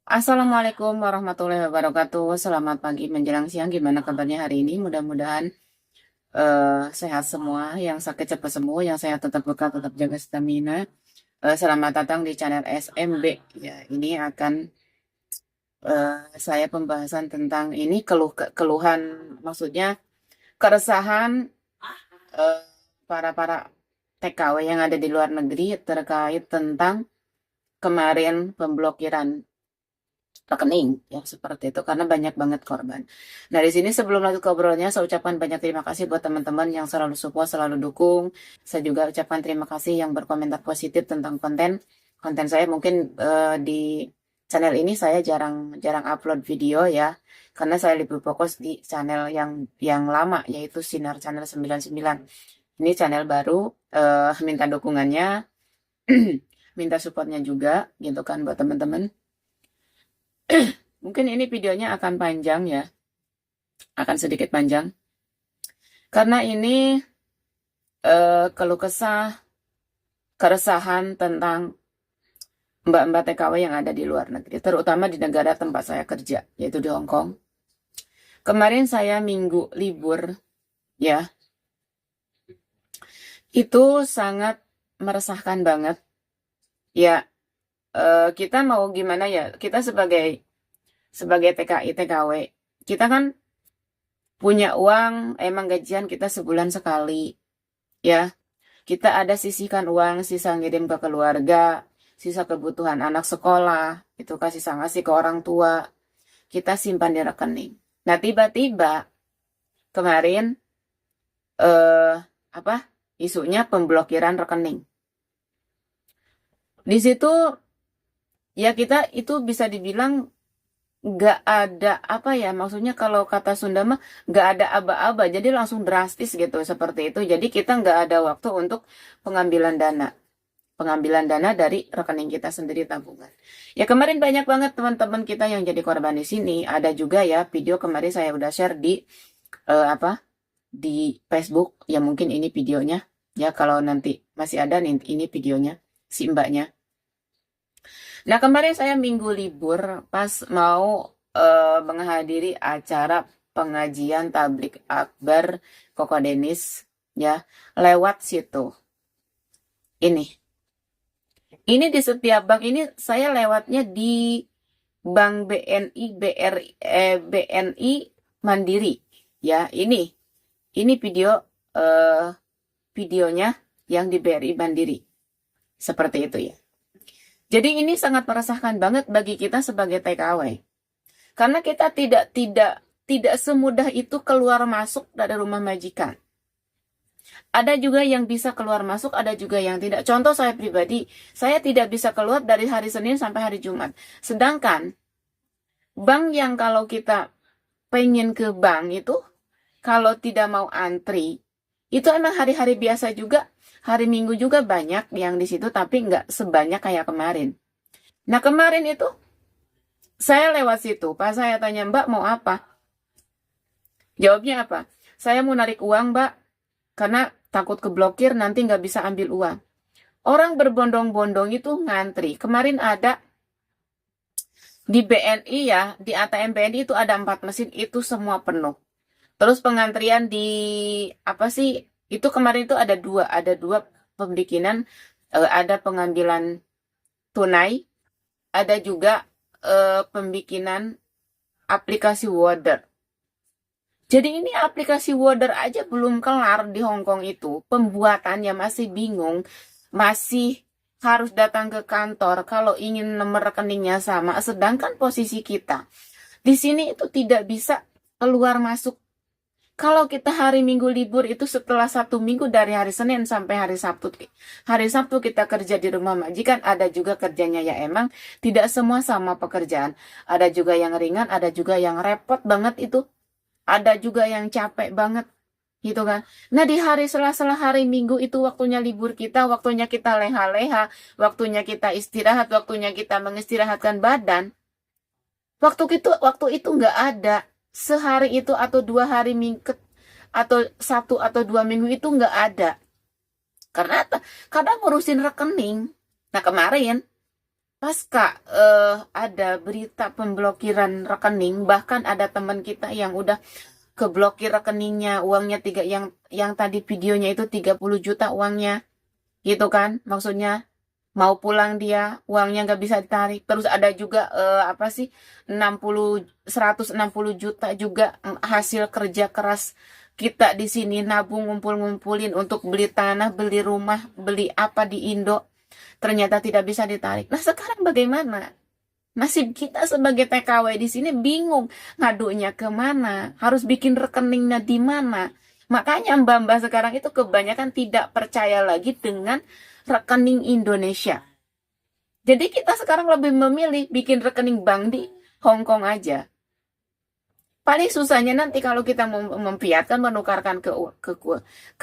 Assalamualaikum warahmatullahi wabarakatuh. Selamat pagi menjelang siang. Gimana kabarnya hari ini? Mudah-mudahan sehat semua. Yang sakit cepat sembuh, yang sehat tetap bekal, tetap jaga stamina. Selamat datang di channel SMB. Ya, ini akan saya pembahasan tentang ini keluhan, maksudnya keresahan eh, para TKW yang ada di luar negeri terkait tentang kemarin pemblokiran rekening ya seperti itu karena banyak banget korban. Nah, di sini sebelum lanjut ke obrolnya saya ucapkan banyak terima kasih buat teman-teman yang selalu support, selalu dukung. Saya juga ucapkan terima kasih yang berkomentar positif tentang konten saya. Mungkin di channel ini saya jarang jarang upload video ya karena saya lebih fokus di channel yang lama yaitu Sinar Channel 99. Ini channel baru, minta dukungannya, minta supportnya juga gitu kan buat teman-teman. Mungkin ini videonya akan panjang ya, akan sedikit panjang. Karena ini keluh kesah, keresahan tentang mbak-mbak TKW yang ada di luar negeri, terutama di negara tempat saya kerja, yaitu di Hong Kong. Kemarin saya minggu libur, ya, itu sangat meresahkan banget. Ya, kita mau gimana ya, kita sebagai TKI, TKW, kita kan punya uang, emang gajian kita sebulan sekali, ya. Kita ada sisihkan uang, sisa ngirim ke keluarga, sisa kebutuhan anak sekolah, itu kan sisa ngasih ke orang tua, kita simpan di rekening. Nah, tiba-tiba kemarin eh apa? Isunya pemblokiran rekening. Di situ ya kita itu bisa dibilang nggak ada apa ya, maksudnya kalau kata Sunda mah nggak ada aba-aba, jadi langsung drastis gitu seperti itu. Jadi kita nggak ada waktu untuk pengambilan dana dari rekening kita sendiri tabungan. Ya kemarin banyak banget teman-teman kita yang jadi korban di sini. Ada juga ya video kemarin saya udah share di apa di Facebook. Ya mungkin ini videonya. Ya kalau nanti masih ada nih ini videonya si mbaknya. Nah kemarin saya minggu libur pas mau menghadiri acara pengajian tablik akbar Koko Denis ya lewat situ. Ini di setiap bank ini saya lewatnya di Bank BNI, BNI Mandiri. Ya, ini eh, videonya yang di BRI Mandiri. Seperti itu ya. Jadi ini sangat meresahkan banget bagi kita sebagai TKW. Karena kita tidak semudah itu keluar masuk dari rumah majikan. Ada juga yang bisa keluar masuk, ada juga yang tidak. Contoh saya pribadi, saya tidak bisa keluar dari hari Senin sampai hari Jumat. Sedangkan bank yang kalau kita pengen ke bank itu, kalau tidak mau antri, itu emang hari-hari biasa juga, hari Minggu juga banyak yang di situ, tapi nggak sebanyak kayak kemarin. Nah kemarin itu, saya lewat situ, pas saya tanya, Mbak mau apa? Jawabnya apa? Saya mau narik uang, Mbak, karena takut keblokir nanti nggak bisa ambil uang. Orang berbondong-bondong itu ngantri. Kemarin ada di BNI ya, di ATM BNI itu ada 4 mesin, itu semua penuh. Terus pengantrian di apa sih? Itu kemarin itu ada dua pembikinan, ada pengambilan tunai, ada juga pembikinan aplikasi Wader. Jadi ini aplikasi Wader aja belum kelar di Hong Kong itu. Pembuatannya masih bingung, masih harus datang ke kantor kalau ingin nomor rekeningnya sama. Sedangkan posisi kita di sini itu tidak bisa keluar masuk. Kalau kita hari Minggu libur itu setelah 1 minggu dari hari Senin sampai hari Sabtu. Hari Sabtu kita kerja di rumah majikan, ada juga kerjanya ya emang tidak semua sama pekerjaan. Ada juga yang ringan, ada juga yang repot banget itu. Ada juga yang capek banget gitu kan. Nah di hari sela-sela hari Minggu itu waktunya libur kita, waktunya kita leha-leha, waktunya kita istirahat, waktunya kita mengistirahatkan badan. Waktu itu nggak ada. Sehari itu atau 2 hari minggu atau 1 atau 2 minggu itu nggak ada. Karena apa? Karena ngurusin rekening. Nah kemarin pasca ada berita pemblokiran rekening, bahkan ada teman kita yang udah keblokir rekeningnya, uangnya yang tadi videonya itu 30 juta uangnya, gitu kan? Maksudnya mau pulang dia, uangnya nggak bisa ditarik. Terus ada juga apa sih 160 juta juga hasil kerja keras kita di sini nabung ngumpul-ngumpulin untuk beli tanah, beli rumah, beli apa di Indo. Ternyata tidak bisa ditarik. Nah, sekarang bagaimana? Nasib kita sebagai TKW di sini bingung ngadunya kemana, harus bikin rekeningnya di mana. Makanya Mbak-mbak sekarang itu kebanyakan tidak percaya lagi dengan rekening Indonesia. Jadi kita sekarang lebih memilih bikin rekening bank di Hong Kong aja. Paling susahnya nanti kalau kita memfiatkan, menukarkan ke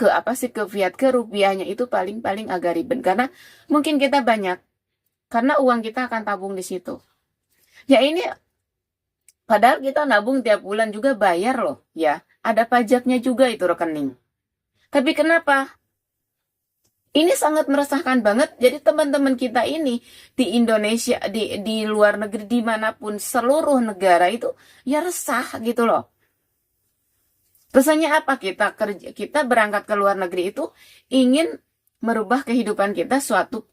apa sih, ke fiat, ke rupiahnya itu paling agak ribet karena mungkin kita banyak, karena uang kita akan tabung di situ. Ya ini padahal kita nabung tiap bulan juga bayar loh, ya. Ada pajaknya juga itu rekening. Tapi kenapa? Ini sangat meresahkan banget. Jadi teman-teman kita ini di Indonesia, di luar negeri, dimanapun, seluruh negara itu ya resah gitu loh. Resahnya apa? Kita berangkat ke luar negeri itu ingin merubah kehidupan kita suatu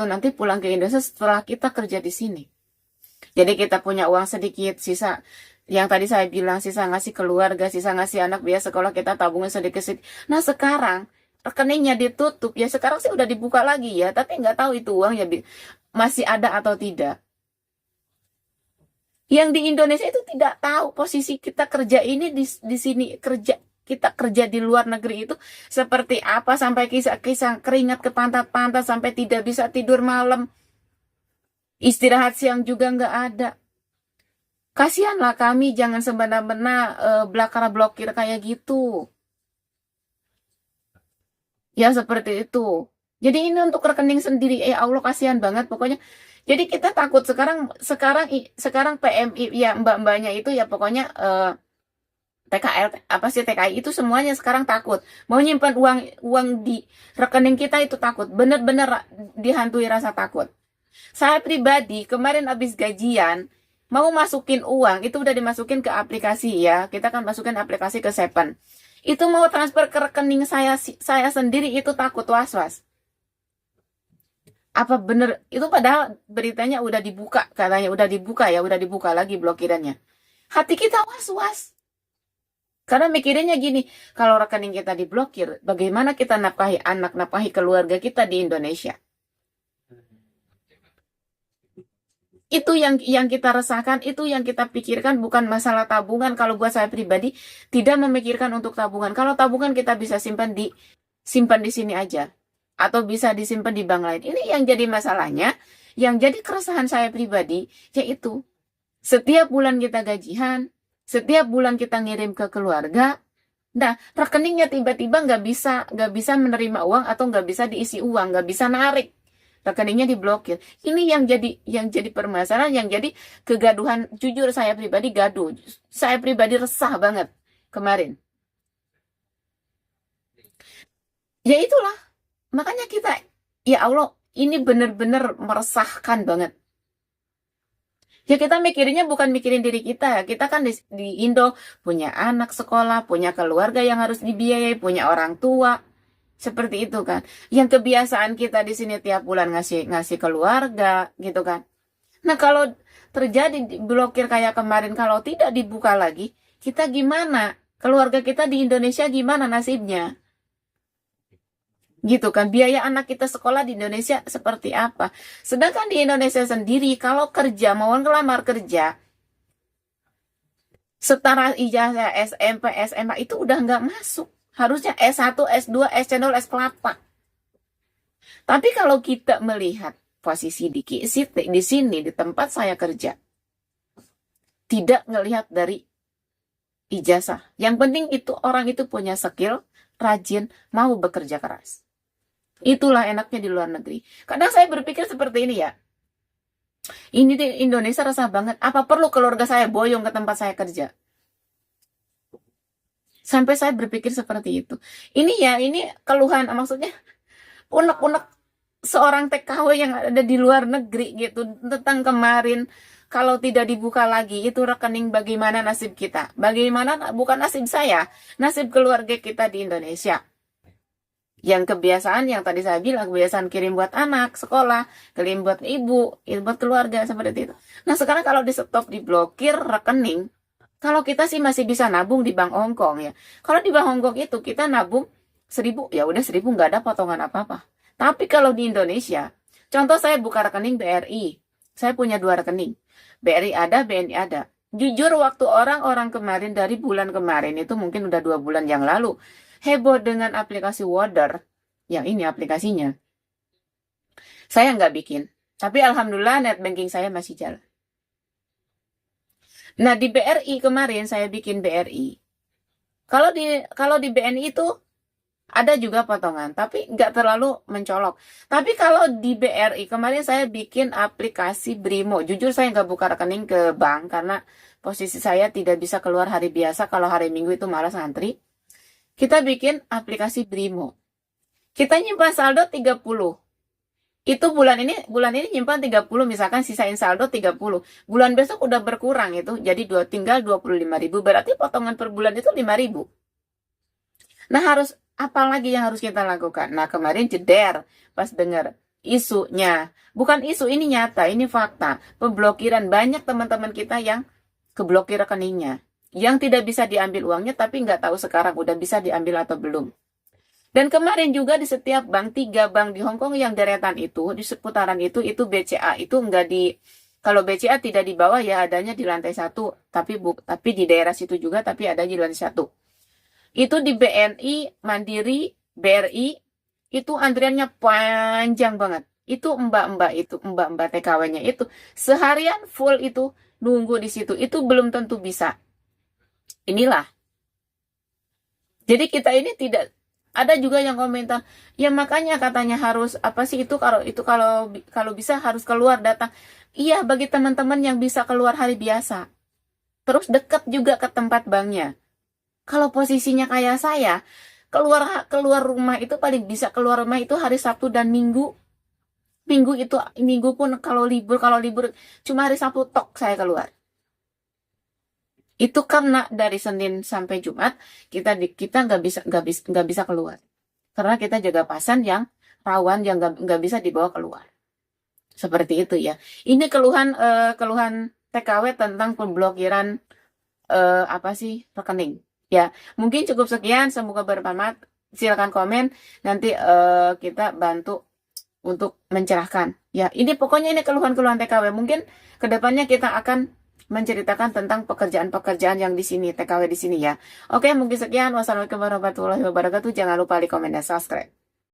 nanti pulang ke Indonesia setelah kita kerja di sini. Jadi kita punya uang sedikit, sisa yang tadi saya bilang, sisa ngasih keluarga, sisa ngasih anak biaya sekolah, kita tabungin sedikit-sedikit. Nah sekarang rekeningnya ditutup, ya sekarang sih udah dibuka lagi ya, tapi nggak tahu itu uang ya masih ada atau tidak. Yang di Indonesia itu tidak tahu posisi kita kerja ini di sini kerja, kita kerja di luar negeri itu seperti apa, sampai kisah-kisah keringat ke pantat-pantat, sampai tidak bisa tidur malam, istirahat siang juga nggak ada. Kasihanlah kami, jangan semena-mena belakara blokir kayak gitu. Ya seperti itu. Jadi ini untuk rekening sendiri. Allah kasihan banget pokoknya. Jadi kita takut sekarang PMI ya, mbak-mbaknya itu ya pokoknya TKL apa sih, TKI itu semuanya sekarang takut. Mau nyimpan uang di rekening kita itu takut. Bener-bener dihantui rasa takut. Saya pribadi kemarin habis gajian mau masukin uang, itu udah dimasukin ke aplikasi ya. Kita kan masukin aplikasi ke Seven. Itu mau transfer ke rekening saya sendiri itu takut, was-was. Apa bener itu, padahal beritanya udah dibuka, katanya udah dibuka ya, udah dibuka lagi blokirannya. Hati kita was-was. Karena mikirinnya gini, kalau rekening kita diblokir, bagaimana kita nafkahi anak, nafkahi keluarga kita di Indonesia? Itu yang kita resahkan, itu yang kita pikirkan, bukan masalah tabungan. Kalau buat saya pribadi, tidak memikirkan untuk tabungan. Kalau tabungan kita bisa simpan di sini aja, atau bisa disimpan di bank lain. Ini yang jadi masalahnya, yang jadi keresahan saya pribadi, yaitu setiap bulan kita gajian, setiap bulan kita ngirim ke keluarga, nah rekeningnya tiba-tiba nggak bisa menerima uang, atau nggak bisa diisi uang, nggak bisa narik, rekeningnya diblokir. Ini yang jadi permasalahan, yang jadi kegaduhan. Jujur saya pribadi gaduh, saya pribadi resah banget kemarin. Ya itulah, makanya kita, ya Allah, ini benar-benar meresahkan banget. Ya kita mikirinnya bukan mikirin diri kita. Kita kan di Indo punya anak sekolah, punya keluarga yang harus dibiayai, punya orang tua. Seperti itu kan. Yang kebiasaan kita di sini tiap bulan ngasih keluarga gitu kan. Nah, kalau terjadi blokir kayak kemarin, kalau tidak dibuka lagi, kita gimana? Keluarga kita di Indonesia gimana nasibnya? Gitu kan. Biaya anak kita sekolah di Indonesia seperti apa? Sedangkan di Indonesia sendiri, kalau kerja, mau ngelamar kerja, setara ijazah SMP, SMA itu udah nggak masuk. Harusnya S1, S2, S cendol, S kelapa. Tapi kalau kita melihat posisi di sini, di tempat saya kerja, tidak ngelihat dari ijazah. Yang penting itu orang itu punya skill, rajin, mau bekerja keras. Itulah enaknya di luar negeri. Kadang saya berpikir seperti ini ya. Ini di Indonesia resah banget. Apa perlu keluarga saya boyong ke tempat saya kerja? Sampai saya berpikir seperti itu. Ini keluhan, maksudnya unek-unek seorang TKW yang ada di luar negeri gitu, tentang kemarin kalau tidak dibuka lagi itu rekening, bagaimana nasib kita? Bagaimana, bukan nasib saya, nasib keluarga kita di Indonesia. Yang kebiasaan yang tadi saya bilang, kebiasaan kirim buat anak sekolah, kirim buat ibu, buat keluarga seperti itu. Nah sekarang kalau di stop, diblokir rekening, kalau kita sih masih bisa nabung di Bank Hongkong ya. Kalau di Bank Hongkong itu kita nabung 1.000, ya udah 1.000, nggak ada potongan apa-apa. Tapi kalau di Indonesia, contoh saya buka rekening BRI, saya punya 2 rekening, BRI ada, BNI ada. Jujur waktu orang-orang kemarin dari bulan kemarin itu mungkin udah 2 bulan yang lalu heboh dengan aplikasi Water, yang ini aplikasinya, saya nggak bikin. Tapi alhamdulillah net banking saya masih jalan. Nah di BRI kemarin saya bikin BRI. Kalau di BNI itu ada juga potongan, tapi nggak terlalu mencolok. Tapi kalau di BRI kemarin saya bikin aplikasi Brimo. Jujur saya nggak buka rekening ke bank karena posisi saya tidak bisa keluar hari biasa. Kalau hari Minggu itu malas ngantri. Kita bikin aplikasi Brimo. Kita nyimpan saldo 30. Itu bulan ini nyimpan 30, misalkan sisain saldo 30. Bulan besok udah berkurang itu, jadi tinggal 25.000. Berarti potongan per bulan itu 5.000. Nah harus, apa lagi yang harus kita lakukan? Nah kemarin jeder pas dengar isunya. Bukan isu, ini nyata, ini fakta. Pemblokiran, banyak teman-teman kita yang keblokir rekeningnya. Yang tidak bisa diambil uangnya, tapi nggak tahu sekarang udah bisa diambil atau belum. Dan kemarin juga di setiap bank, 3 bank di Hong Kong yang deretan itu, di seputaran itu BCA. Itu nggak di, kalau BCA tidak di bawah ya, adanya di lantai 1. Tapi di daerah situ juga, tapi ada di lantai 1. Itu di BNI, Mandiri, BRI, itu antriannya panjang banget. Itu mbak-mbak TKW-nya itu seharian full itu nunggu di situ. Itu belum tentu bisa. Inilah. Jadi kita ini tidak, ada juga yang komentar, ya makanya katanya harus apa sih itu, kalau bisa harus keluar datang. Iya, bagi teman-teman yang bisa keluar hari biasa. Terus dekat juga ke tempat banknya. Kalau posisinya kayak saya, keluar rumah itu paling bisa keluar rumah itu hari Sabtu dan Minggu. Minggu pun kalau libur cuma hari Sabtu tok saya keluar. Itu karena dari Senin sampai Jumat kita nggak bisa keluar, karena kita jaga pasien yang rawan, yang nggak bisa dibawa keluar. Seperti itu ya. Ini keluhan TKW tentang pemblokiran apa sih, rekening. Ya mungkin cukup sekian, semoga bermanfaat. Silakan komen, nanti kita bantu untuk mencerahkan. Ya ini pokoknya ini keluhan-keluhan TKW. Mungkin kedepannya kita akan menceritakan tentang pekerjaan-pekerjaan yang di sini, TKW di sini ya. Oke, mungkin sekian. Wassalamualaikum warahmatullahi wabarakatuh. Jangan lupa like, komen, dan subscribe.